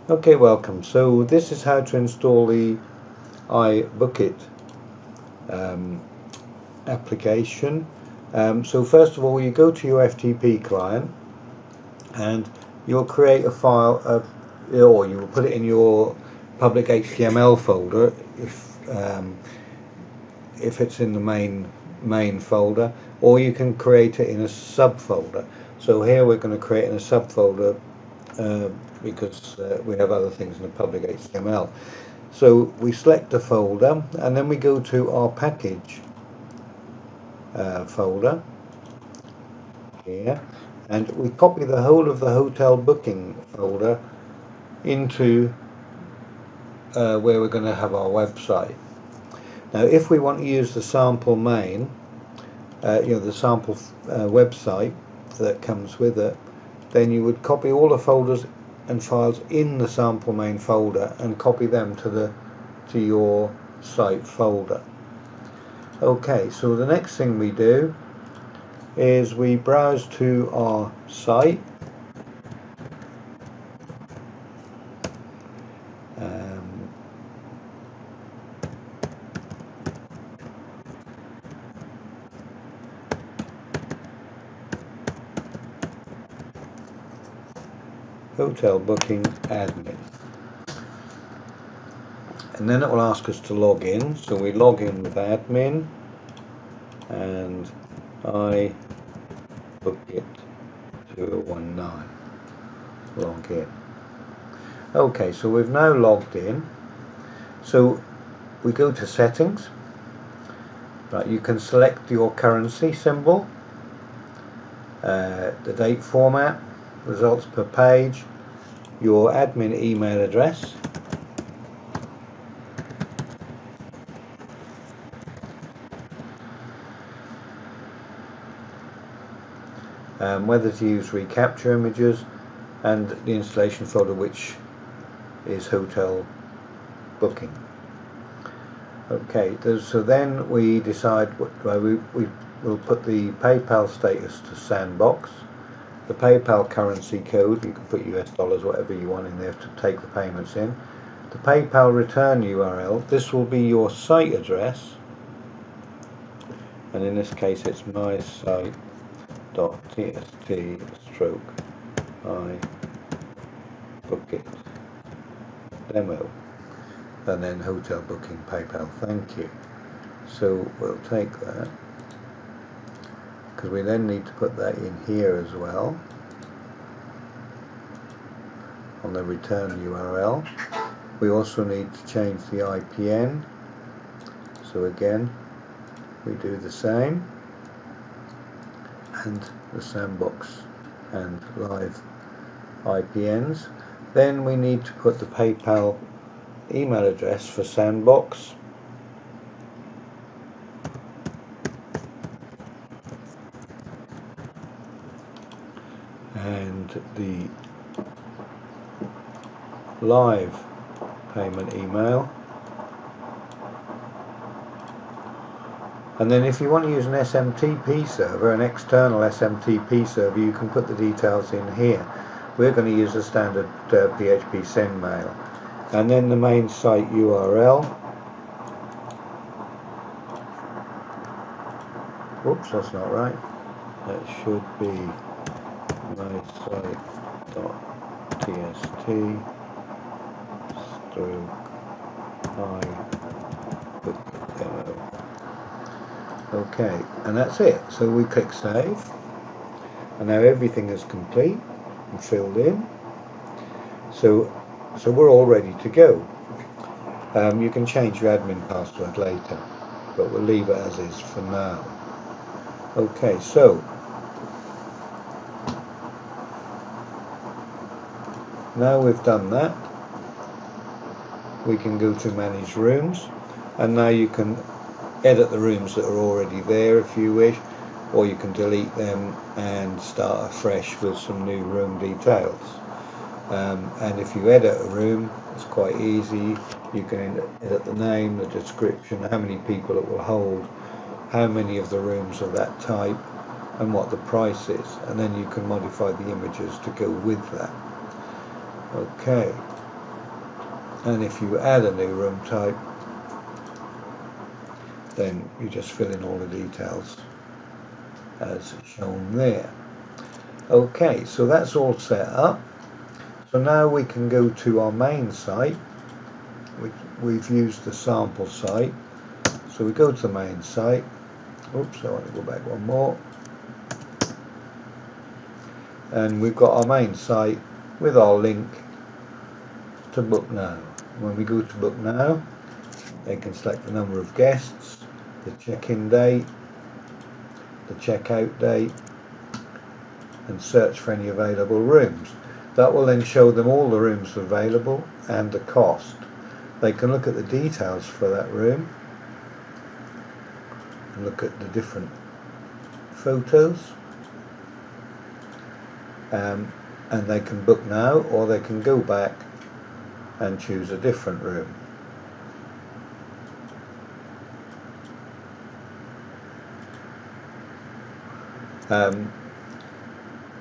Okay, welcome. So this is how to install the iBookit application. So first of all, you go to your FTP client and you'll create a file or you will put it in your public HTML folder if it's in the main folder, or you can create it in a subfolder. So here we're going to create in a subfolder because we have other things in the public HTML. So we select the folder and then we go to our package folder here, and we copy the whole of the hotel booking folder into where we're going to have our website. Now if we want to use the sample main, the sample website that comes with it, then you would copy all the folders and files in the sample main folder and copy them to your site folder. Okay, so the next thing we do is we browse to our site. Hotel booking admin, and then it will ask us to log in. So we log in with admin and iBookit 2019 log in. Okay, so we've now logged in. So we go to settings. Right, you can select your currency symbol, the date format, results per page, your admin email address, whether to use recapture images, and the installation folder, which is hotel booking. Okay, so then we decide we will put the PayPal status to sandbox. The PayPal currency code, you can put US dollars, whatever you want in there to take the payments in. The PayPal return URL, this will be your site address, and in this case it's mysite.tst/iBookit demo, and then hotel booking PayPal, thank you. So we'll take that, because we then need to put that in here as well on the return URL. We also need to change the IPN, so again we do the same, and the sandbox and live IPNs. Then we need to put the PayPal email address for sandbox, and the live payment email. And then if you want to use an SMTP server, an external SMTP server, you can put the details in here. We're going to use a standard PHP send mail. And then the main site URL. Whoops, that's not right. That should be mysite.tst/iBookdemo. Okay, and that's it. So we click save, and now everything is complete and filled in. So we're all ready to go. You can change your admin password later, but we'll leave it as is for now. Okay, so now we've done that, we can go to manage rooms, and now you can edit the rooms that are already there if you wish, or you can delete them and start afresh with some new room details. And if you edit a room, it's quite easy. You can edit the name, the description, how many people it will hold, how many of the rooms are that type, and what the price is, and then you can modify the images to go with that. Okay, and if you add a new room type, then you just fill in all the details as shown there. Okay, so that's all set up. So now we can go to our main site. We've used the sample site, so we go to the main site. Oops, I want to go back one more. And we've got our main site with our link to book now. When we go to book now, they can select the number of guests, the check-in date, the check-out date, and search for any available rooms. That will then show them all the rooms available and the cost. They can look at the details for that room and look at the different photos, and they can book now, or they can go back and choose a different room.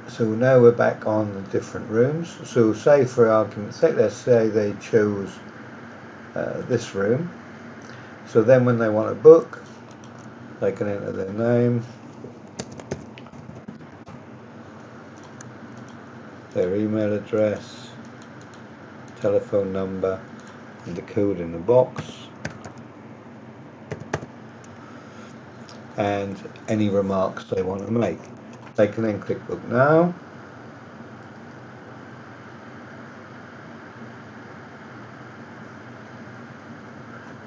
So now we're back on the different rooms. So say for argument's sake, let's say they chose this room. So then when they want to book, they can enter their name, their email address, telephone number, and the code in the box, and any remarks they want to make. They can then click book now,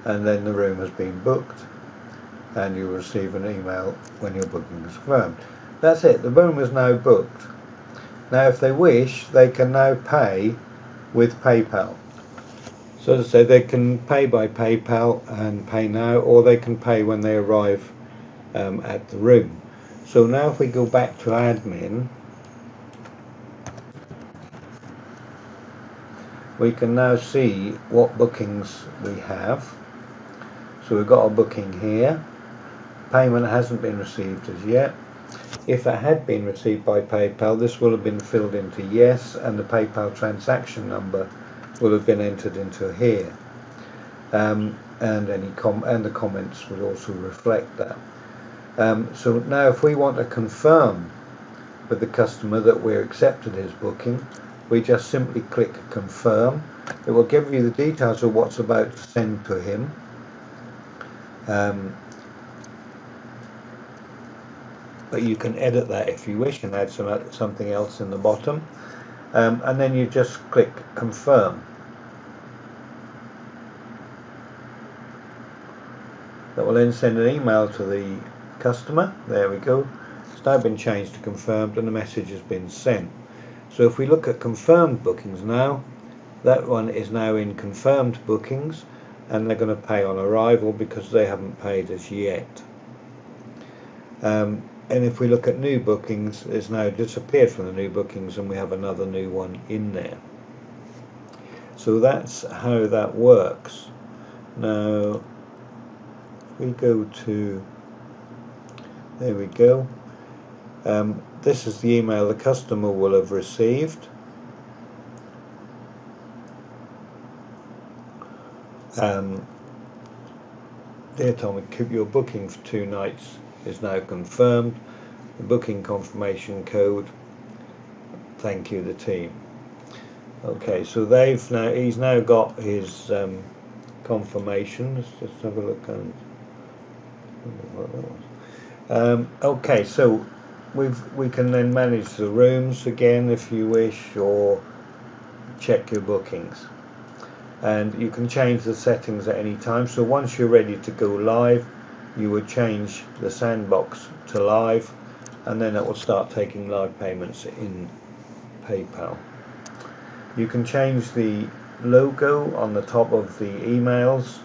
and then the room has been booked, and you'll receive an email when your booking is confirmed. That's it, the room is now booked. Now if they wish, they can now pay with PayPal. So as I say, they can pay by PayPal and pay now, or they can pay when they arrive at the room. So now if we go back to admin, we can now see what bookings we have. So we've got a booking here. Payment hasn't been received as yet. If it had been received by PayPal, this will have been filled into yes, and the PayPal transaction number will have been entered into here. And the comments would also reflect that. So now if we want to confirm with the customer that we're accepted his booking, we just simply click confirm. It will give you the details of what's about to send to him. But you can edit that if you wish and add something else in the bottom. And then you just click confirm. That will then send an email to the customer. There we go. It's now been changed to confirmed and the message has been sent. So if we look at confirmed bookings now, that one is now in confirmed bookings, and they're going to pay on arrival because they haven't paid as yet. And if we look at new bookings, it's now disappeared from the new bookings and we have another new one in there. So that's how that works. Now we go to, there we go. This is the email the customer will have received. Dear Tommy, your booking for 2 nights is now confirmed. The booking confirmation code. Thank you, the team. Okay, so he's now got his confirmation. Let's just have a look and what that was. Okay, so we can then manage the rooms again if you wish, or check your bookings. And you can change the settings at any time. So once you're ready to go live, you would change the sandbox to live, and then it will start taking live payments in PayPal. You can change the logo on the top of the emails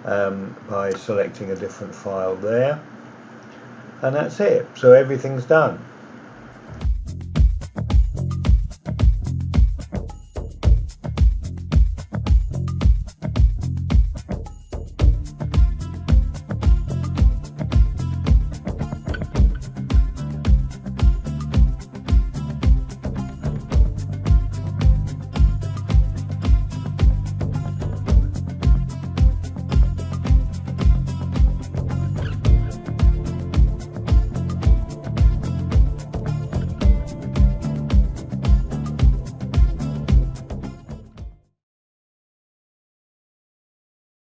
by selecting a different file there, and that's it. So everything's done.